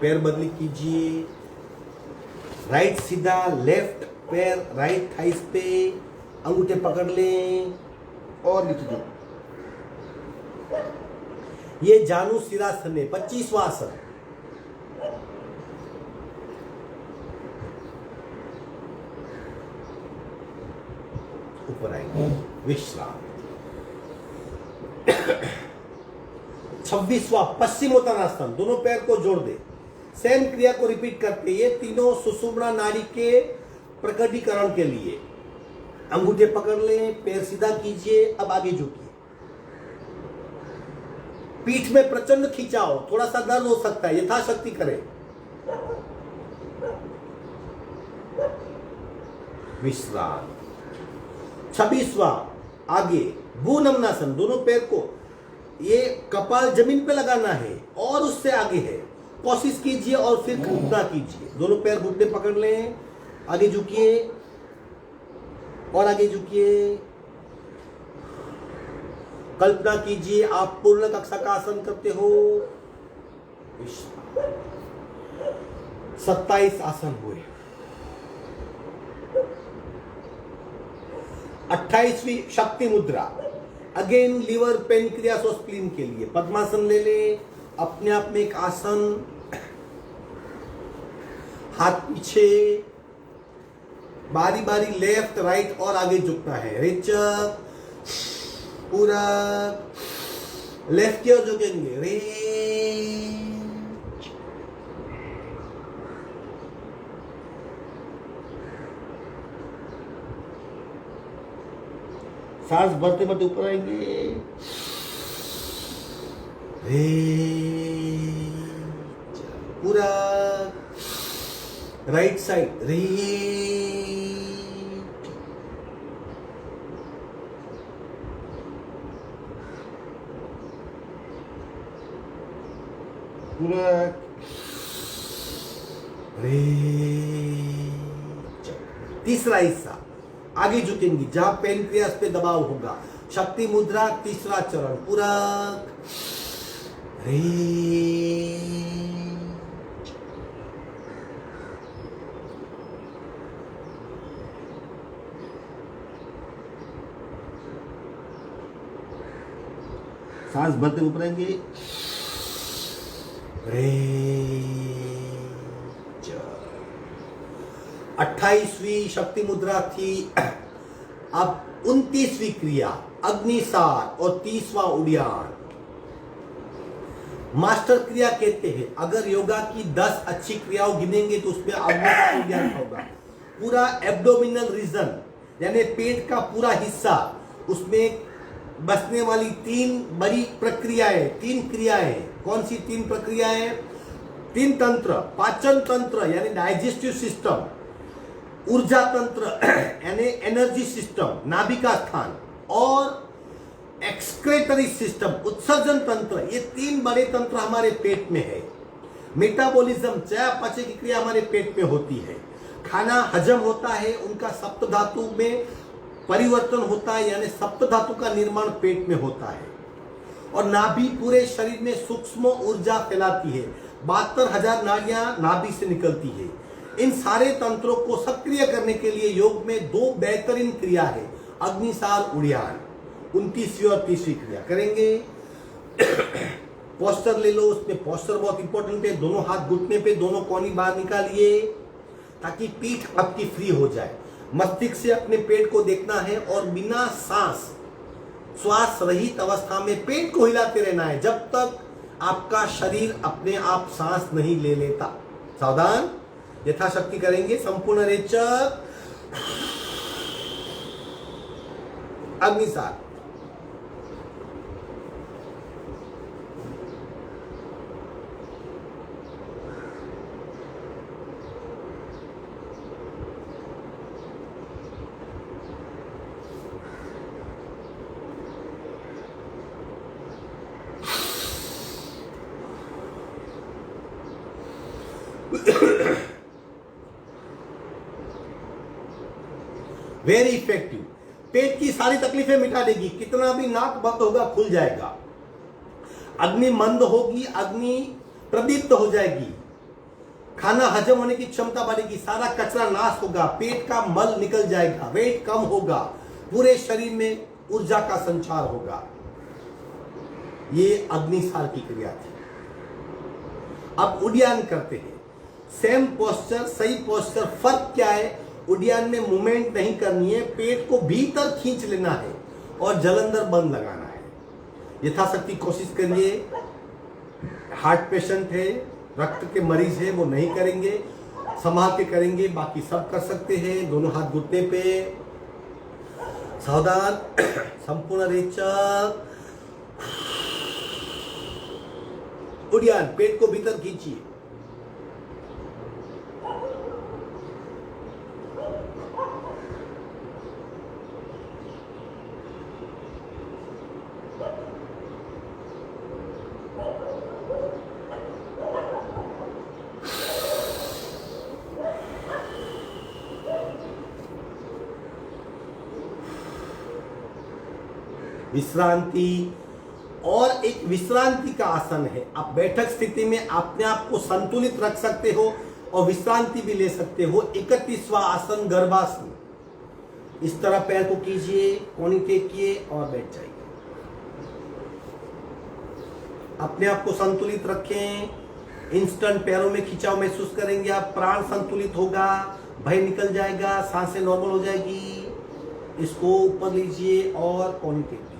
Speaker 2: पैर बदली कीजिए, राइट सीधा, लेफ्ट पैर राइट थाइस पे, अंगूठे पकड़ लें और नीचे झुक। ये जानु सिरासन है, 25वां आसन। ऊपर आएंगे, विश्राम। 26वां पश्चिमोत्तानासन, दोनों पैर को जोड़ दे। सेम क्रिया को रिपीट करते, ये तीनों सुषुम्ना नाड़ी के प्रकटीकरण के लिए। अंगूठे पकड़ लें, पैर सीधा कीजिए, अब आगे झुकिए। पीठ में प्रचंड खिंचाव, थोड़ा सा दर्द हो सकता है, यथाशक्ति करें। विश्राम। 26वां आगे भूनमनासन, दोनों पैर को ये कपाल जमीन पे लगाना है और उससे आगे है। कोशिश कीजिए और फिर घुटना कीजिए। दोनों पैर घुटने पकड़ लें, आगे झुकिए और आगे झुकिए। कल्पना कीजिए आप पूर्ण कक्षा का आसन करते हो। 27 आसन हुए। 28वीं शक्ति मुद्रा, अगेन लीवर, पेनक्रियास और स्प्लीन के लिए। पद्मासन ले ले, अपने आप में एक आसन, हाथ पीछे, बारी बारी लेफ्ट राइट और आगे झुकना है। रेचक, पूरा लेफ्ट की ओर झुकेंगे। रे सांस भरते भरते ऊपर आएंगे। रे पूरा राइट साइड। रे पूरा रे। तीसरा हिस्सा आगे झुकेंगे जहां पेनक्रियास पे दबाव होगा। शक्ति मुद्रा, तीसरा चरण, पूरा रे। सांस भरते ऊपर आएंगे। रे 28वीं शक्ति मुद्रा थी। अब 29वीं क्रिया अग्निसार और 30वां उड़ियान। मास्टर क्रिया कहते हैं। अगर योगा की 10 अच्छी क्रियाओं गिनेंगे तो उसमें अग्निसार उड़ियान होगा। पूरा एब्डोमिनल रीजन यानी पेट का पूरा हिस्सा, उसमें बसने वाली 3 बड़ी प्रक्रियाएं, 3 क्रियाएं। कौन सी 3 प्रक्रियाएं? 3 तंत्र, पाचन तंत्र यानी डाइजेस्टिव सिस्टम, ऊर्जा तंत्र यानी एनर्जी सिस्टम, नाभिका स्थान, और एक्सक्रेटरी सिस्टम, उत्सर्जन तंत्र। ये 3 बड़े तंत्र हमारे पेट में है। मेटाबॉलिज्म, चयापचय की क्रिया हमारे पेट में होती है। खाना हजम होता है, उनका सप्त धातु में परिवर्तन होता है, यानी सप्त धातु का निर्माण पेट में होता है। और नाभि पूरे शरीर में सूक्ष्म ऊर्जा फैलाती है। 72,000 नाड़ियां नाभि से निकलती है। इन सारे तंत्रों को सक्रिय करने के लिए योग में 2 बेहतरीन क्रिया है, अग्निसार उड़ियान। 29वीं और 30वीं क्रिया करेंगे। पोस्टर ले लो, उसमें पोस्टर बहुत इंपॉर्टेंट है। दोनों हाथ घुटने पे, दोनों कोहनी बाहर निकालिए ताकि पीठ आपकी फ्री हो जाए। मस्तिष्क से अपने पेट को देखना है और बिना श्वास रहित अवस्था में पेट को हिलाते रहना है जब तक आपका शरीर अपने आप सांस नहीं ले लेता। सावधान, यथाशक्ति करेंगे। संपूर्ण रेचक, अग्निसार। Very effective. पेट की सारी तकलीफें मिटा देगी। कितना भी नाक बंद होगा खुल जाएगा। अग्नि मंद होगी, अग्नि प्रदीप्त हो जाएगी। खाना हजम होने की क्षमता बढ़ेगी। सारा कचरा नाश होगा। पेट का मल निकल जाएगा। वेट कम होगा। पूरे शरीर में ऊर्जा का संचार होगा। ये अग्निसार की क्रिया थी। अब उड्डयन करते हैं। सेम पोस्चर, सही पोस्चर। फर्क क्या है? उड्डयन में मूवमेंट नहीं करनी है, पेट को भीतर खींच लेना है और जलंधर बंद लगाना है। यथाशक्ति कोशिश करिए। हार्ट पेशेंट है, रक्त के मरीज है, वो नहीं करेंगे, संभाल के करेंगे। बाकी सब कर सकते हैं। दोनों हाथ घुटने पे। सावधान, संपूर्ण रेचक, उड्डयन। पेट को भीतर खींचिए। विश्रांति। और एक विश्रांति का आसन है। आप बैठक स्थिति में अपने आप को संतुलित रख सकते हो और विश्रांति भी ले सकते हो। 31वां आसन, गर्भासन। इस तरह पैर को कीजिए, कोहनी टेकिए और बैठ जाइए। अपने आप को संतुलित रखें। इंस्टेंट पैरों में खिंचाव महसूस करेंगे आप। प्राण संतुलित होगा, भय निकल जाएगा, सांसें नॉर्मल हो जाएगी। इसको ऊपर लीजिए और कोहनी टेकिए।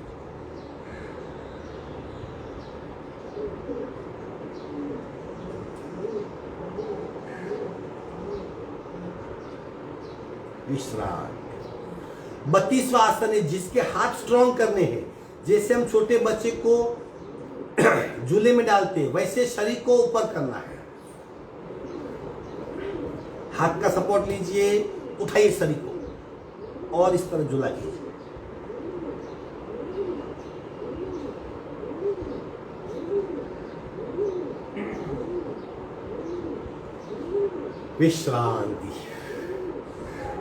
Speaker 2: विश्राम। 32वां आसन है जिसके हाथ स्ट्रॉन्ग करने हैं। जैसे हम छोटे बच्चे को झूले में डालते हैं वैसे शरीर को ऊपर करना है। हाथ का सपोर्ट लीजिए, उठाइए शरीर को और इस तरह झूला कीजिए। विश्रांति।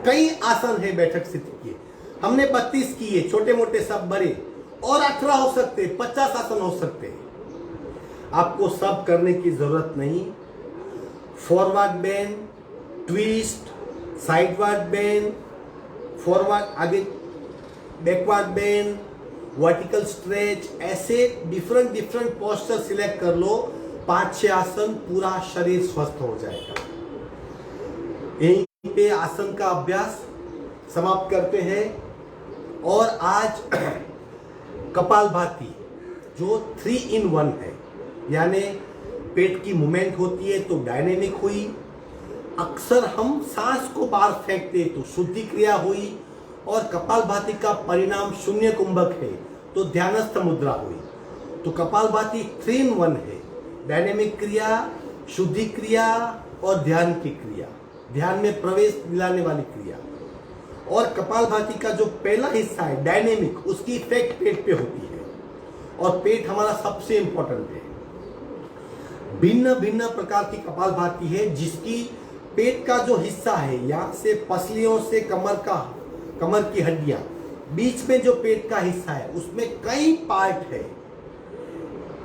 Speaker 2: कई आसन है बैठक स्थिति के। हमने 32 किए, छोटे मोटे सब बड़े, और 18 हो सकते, 50 आसन हो सकते हैं। आपको सब करने की जरूरत नहीं। Forward bend, twist, sideward bend, forward आगे, बैकवर्ड बेंड, वर्टिकल स्ट्रेच, ऐसे डिफरेंट पोस्चर सिलेक्ट कर लो। 5-6 आसन, पूरा शरीर स्वस्थ हो जाएगा। यहीं पे आसन का अभ्यास समाप्त करते हैं। और आज कपालभाति जो 3 in 1 है, यानी पेट की मूवमेंट होती है तो डायनेमिक हुई। अक्सर हम सांस को बाहर फेंकते तो शुद्धि क्रिया हुई। और कपालभाति का परिणाम शून्य कुंभक है तो ध्यानस्थ मुद्रा हुई। तो कपालभाति 3 in 1 है। डायनेमिक क्रिया, शुद्धि क्रिया और ध्यान की क्रिया, ध्यान में प्रवेश दिलाने वाली क्रिया। और कपालभाति का जो पहला हिस्सा है डायनेमिक, उसकी इफेक्ट पेट पे होती है और पेट हमारा सबसे इंपॉर्टेंट है। भिन्न भिन्न प्रकार की कपालभाति है जिसकी पेट का जो हिस्सा है, यहाँ से पसलियों से कमर की हड्डियां, बीच में जो पेट का हिस्सा है उसमें कई पार्ट है।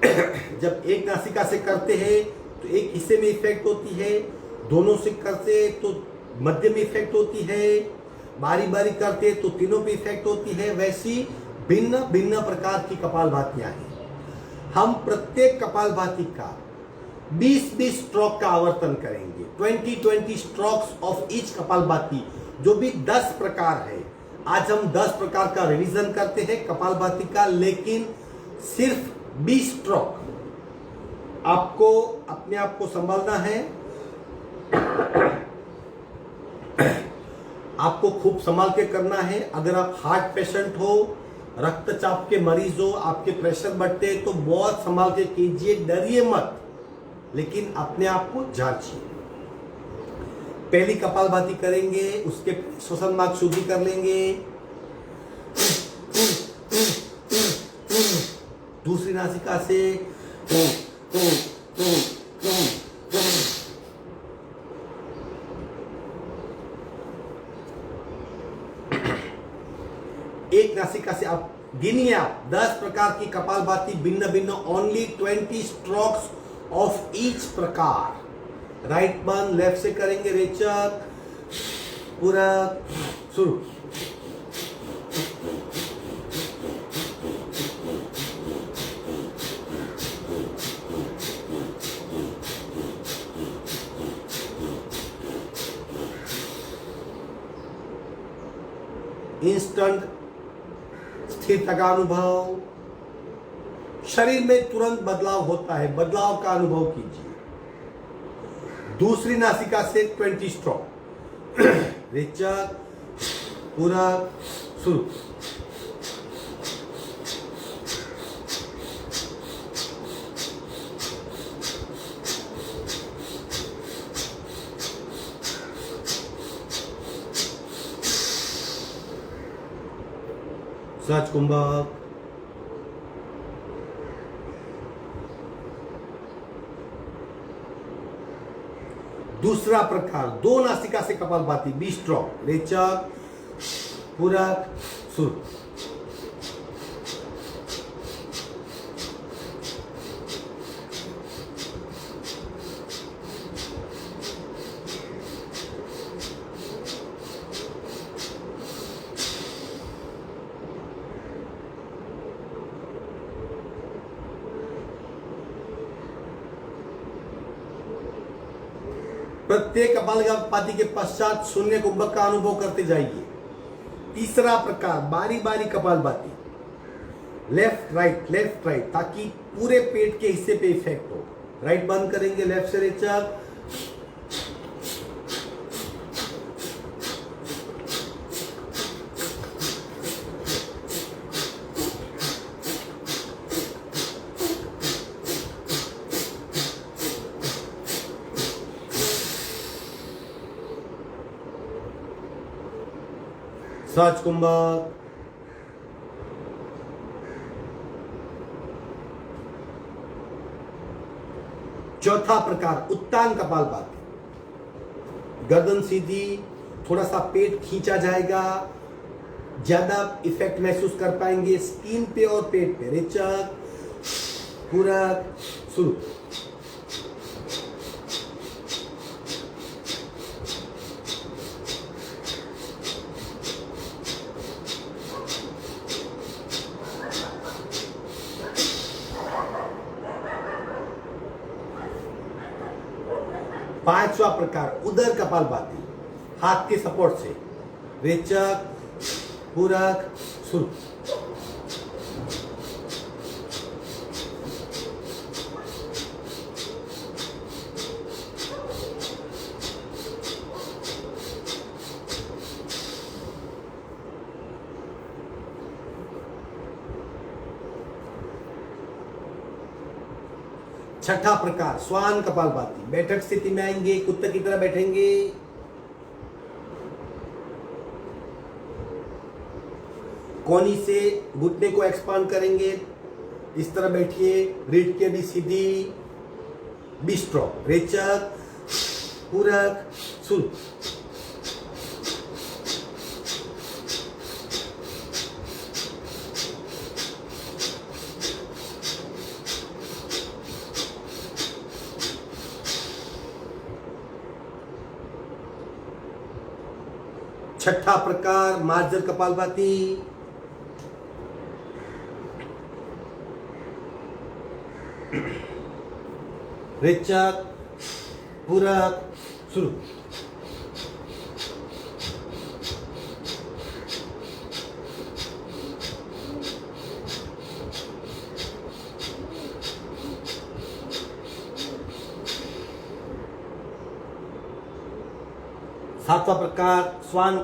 Speaker 2: जब एक नासिका से करते हैं तो एक हिस्से में इफेक्ट होती है, दोनों से करते तो मध्य में इफेक्ट होती है, बारी बारी करते तो तीनों पे इफेक्ट होती है। वैसी भिन्न भिन्न प्रकार की कपालभातियां हैं। हम प्रत्येक कपालभाति का 20-20 स्ट्रोक का आवर्तन करेंगे। 20-20 स्ट्रोक्स ऑफ ईच कपालभाति, जो भी 10 प्रकार है। आज हम 10 प्रकार का रिवीजन करते हैं कपालभाति का, लेकिन सिर्फ 20 स्ट्रोक। आपको अपने आप को संभालना है, आपको खूब संभाल के करना है। अगर आप हार्ट पेशेंट हो, रक्तचाप के मरीज हो, आपके प्रेशर बढ़ते हैं तो बहुत संभाल के कीजिए, डरिए मत, लेकिन अपने आप को जांचिए। पहली कपालभाति करेंगे, उसके श्वसन मार्ग शुद्धि कर लेंगे। दूसरी नासिका से एक नासिका से आप गिनिए, आप 10 प्रकार की कपालभाति भिन्न भिन्न, ओनली 20 स्ट्रोक्स ऑफ ईच प्रकार। राइट बंद लेफ्ट से करेंगे, रेचक पूरा शुरू। इंस्टेंट स्थिरता का अनुभव, शरीर में तुरंत बदलाव होता है, बदलाव का अनुभव कीजिए। दूसरी नासिका से 20 स्ट्रोक, रेचक पूरा शुरू। सहज कुंभक, दूसरा प्रकार 2 नासिका से कपालभाति 20 स्ट्रोक, रेचक पूरक शुरू। प्रत्येक कपालभाति के पश्चात शून्य कुंभक का अनुभव करते जाइए। तीसरा प्रकार बारी बारी कपालभाति, लेफ्ट राइट, ताकि पूरे पेट के हिस्से पे इफेक्ट हो। राइट बंद करेंगे, लेफ्ट से रेचक, सहज कुंभक, चौथा प्रकार उत्तान कपालभाति, गर्दन सीधी, थोड़ा सा पेट खींचा जाएगा, ज्यादा इफेक्ट महसूस कर पाएंगे स्किन पे और पेट पे। रेचक पूरक शुरू। पांचवा प्रकार उदर कपालभाति, हाथ के सपोर्ट से। रेचक पूरक शुरू। छठा प्रकार श्वान कपालभाति, बैठक स्थिति में आएंगे, कुत्ते की तरह बैठेंगे। कोनी से घुटने को एक्सपांड करेंगे, इस तरह बैठिए, रीढ़ की हड्डी सीधी, बिस्ट्रो। रेचक पूरक शुरू। छठा प्रकार मार्जर कपालभाति। रेचक, पूरक, शुरू। सातवां प्रकार स्वान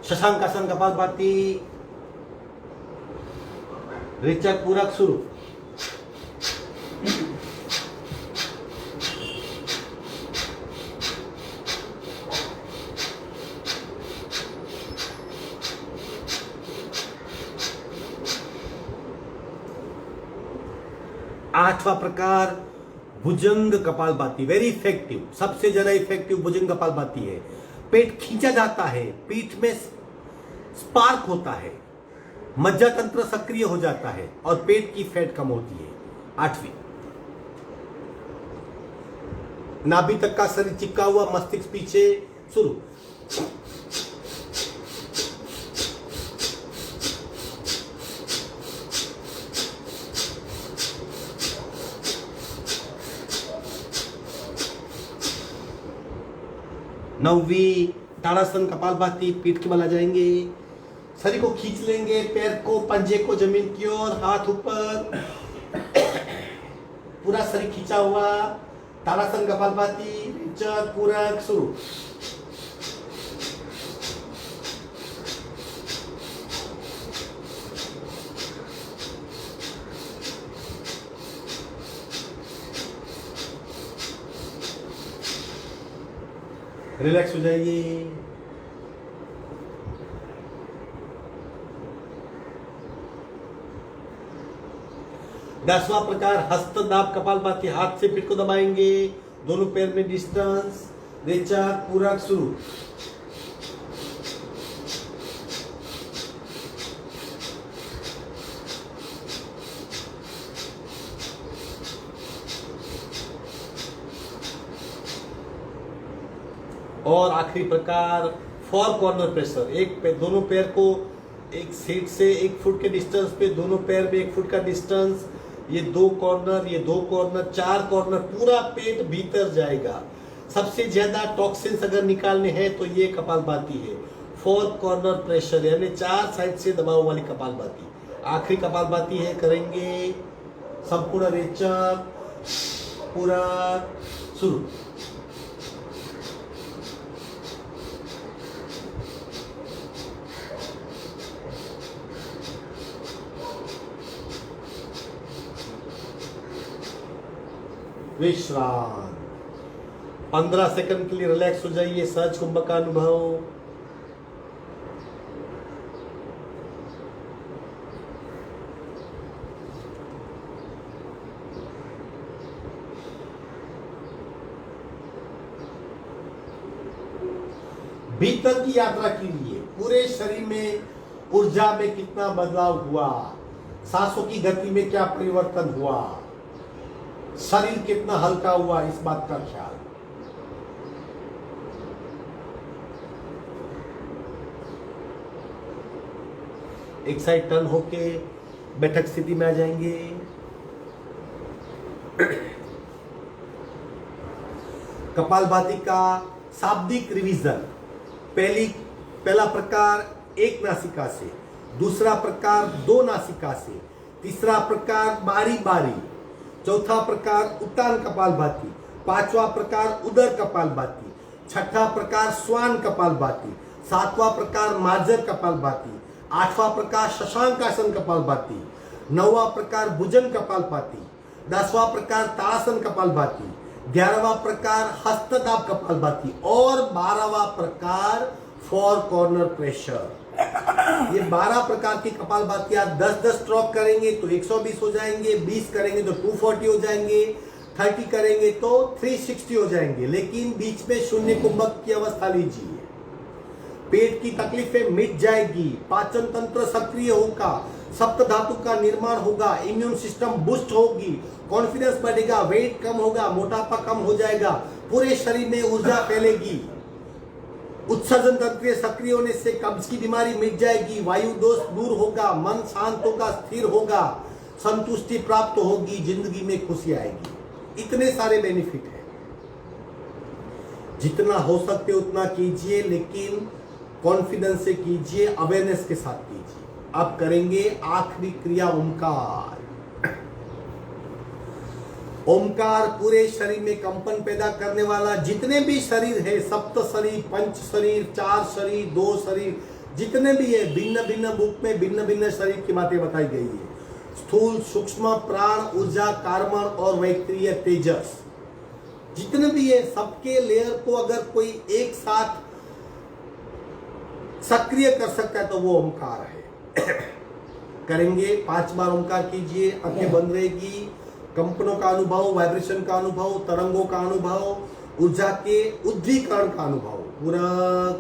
Speaker 2: शशांकासन कपालभाति। रेचक, पूरक, शुरू। आठवां प्रकार भुजंग कपालभाति, वेरी इफेक्टिव, सबसे ज्यादा इफेक्टिव भुजंग कपालभाति है। पेट खींचा जाता है, पीठ में स्पार्क होता है, मज्जा तंत्र सक्रिय हो जाता है और पेट की फैट कम होती है। आठवीं, नाभि तक का शरीर चिपका हुआ, मस्तिष्क पीछे, शुरू। नौवीं, ताड़ासन कपालभाति, पीठ के बल आ जाएंगे, शरीर को खींच लेंगे, पैर को, पंजे को जमीन की ओर, हाथ ऊपर, पूरा शरीर खींचा हुआ, ताड़ासन कपालभाति, रेचक, पूरक, शुरू। रिलैक्स हो जाइए। दसवां प्रकार हस्तदाब कपालभाति, हाथ से पीठ को दबाएंगे, दोनों पैर में डिस्टेंस, रेचक, पूरक, शुरू। और आखिरी प्रकार फोर कॉर्नर प्रेशर, दोनों पैर को एक सीट से 1 फुट के डिस्टेंस पे, दोनों पैर में 1 फुट का डिस्टेंस, ये 2 कॉर्नर, ये 2 कॉर्नर, 4 कॉर्नर, पूरा पेट भीतर जाएगा। सबसे ज्यादा टॉक्सिन्स अगर निकालने हैं तो ये कपालभाति है, 4 कॉर्नर प्रेशर, यानी 4 साइड से दबाव वाली कपालभाति। आखिरी कपालभाति है, करेंगे संपूर्ण रेचक, पूरा, शुरू। विश्राम। 15 सेकंड के लिए रिलैक्स हो जाइए, सहज कुंभक का अनुभव। भीतर की यात्रा कीजिए, पूरे शरीर में ऊर्जा में कितना बदलाव हुआ, सांसों की गति में क्या परिवर्तन हुआ, शरीर कितना हल्का हुआ, इस बात का ख्याल। एक साइड टर्न होके बैठक स्थिति में आ जाएंगे। कपालभाति का शाब्दिक रिवीजन। पहला प्रकार एक नासिका से, दूसरा प्रकार 2 नासिका से, तीसरा प्रकार बारी बारी, चौथा प्रकार उत्तान कपालभाति, पांचवा प्रकार उदर कपालभाति, छठा प्रकार स्वान कपालभाति, सातवां प्रकार मार्जर कपालभाति, आठवां प्रकार शशांकासन कपालभाति, नौवां प्रकार भुजंग कपालभाति, 10वां प्रकार ताड़ासन कपालभाति, 11वां प्रकार हस्तदाब कपालभाति और 12वां प्रकार 4 कॉर्नर प्रेशर। ये 12 प्रकार की कपालभाति आप 10-10 स्ट्रोक करेंगे तो 120 हो जाएंगे, 20 करेंगे तो 240 हो जाएंगे, 30 करेंगे तो 360 हो जाएंगे। लेकिन बीच में शून्य कुंभक की अवस्था लीजिए, पेट की तकलीफें मिट जाएगी, पाचन तंत्र सक्रिय होगा, सप्त धातु का निर्माण होगा, इम्यून सिस्टम बूस्ट होगी, कॉन्फिडेंस बढ़ेगा, वेट कम होगा, मोटापा कम हो जाएगा, पूरे शरीर में ऊर्जा फैलेगी। उत्सर्जन तंत्र सक्रिय होने से कब्ज की बीमारी मिट जाएगी, वायु दोष दूर होगा, मन शांत होगा, स्थिर होगा, संतुष्टि प्राप्त होगी, जिंदगी में खुशी आएगी। इतने सारे बेनिफिट है। जितना हो सकते उतना कीजिए, लेकिन कॉन्फिडेंस से कीजिए, अवेयरनेस के साथ कीजिए। अब करेंगे आखिरी क्रिया ओमकार। ओमकार पूरे शरीर में कंपन पैदा करने वाला, जितने भी शरीर है, सप्त शरीर, पंच शरीर, 4 शरीर, 2 शरीर, जितने भी है, भिन्न भिन्न बुक में भिन्न भिन्न शरीर की बातें बताई गई है। स्थूल, सूक्ष्म, प्राण, ऊर्जा, कार्बन और वैक्टीय तेजस, जितने भी है, सबके लेयर को अगर कोई एक साथ सक्रिय कर सकता है तो वो ओमकार है। करेंगे 5 बार ओमकार कीजिए, आंखें बंद रहेगी। कंपनों का अनुभव, वाइब्रेशन का अनुभव, तरंगों का अनुभव, ऊर्जा के उद्दीकरण का अनुभव। पूरक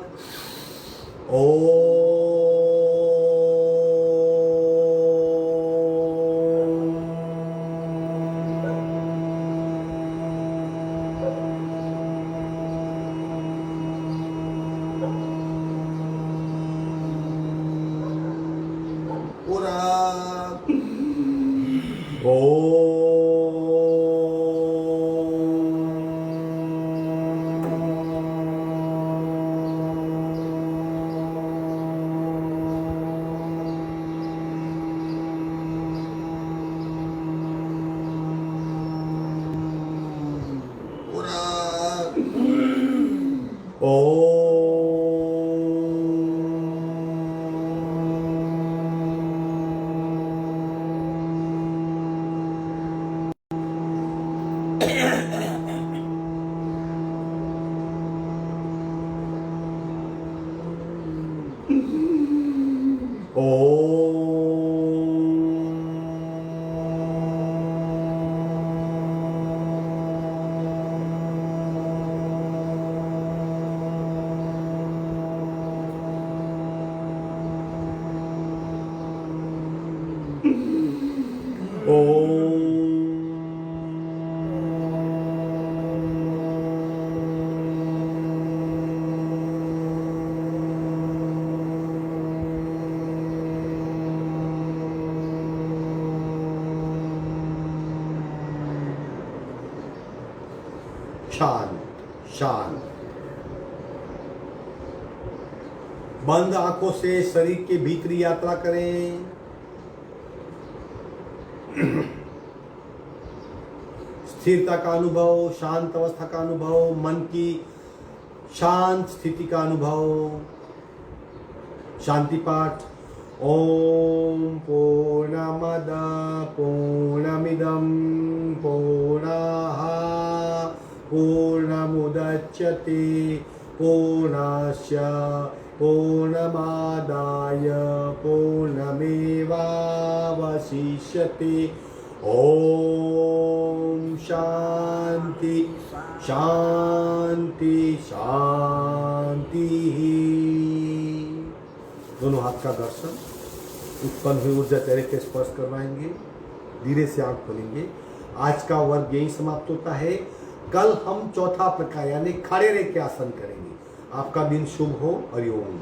Speaker 2: शांत शांत। बंद आंखों से शरीर के भीतरी यात्रा करें। स्थिरता का अनुभव, शांत अवस्था का अनुभव, मन की शांत स्थिति का अनुभव। शांति पाठ। ओम पूर्णमद पूर्णमिदं पूर्णाः पूर्णमुदच्यते पूर्णस्य पूर्णमादाय पूर्णमेवावशिष्यते। ओम शांति शांति शांति। दोनों हाथ का दर्शन। उत्पन्न हुई ऊर्जा चेहरे के स्पर्श करवाएंगे। धीरे से आंख खोलेंगे। आज का वर्ग यही समाप्त होता है। कल हम चौथा प्रकार यानी खड़े रह के आसन करेंगे। आपका दिन शुभ हो। हरिओम।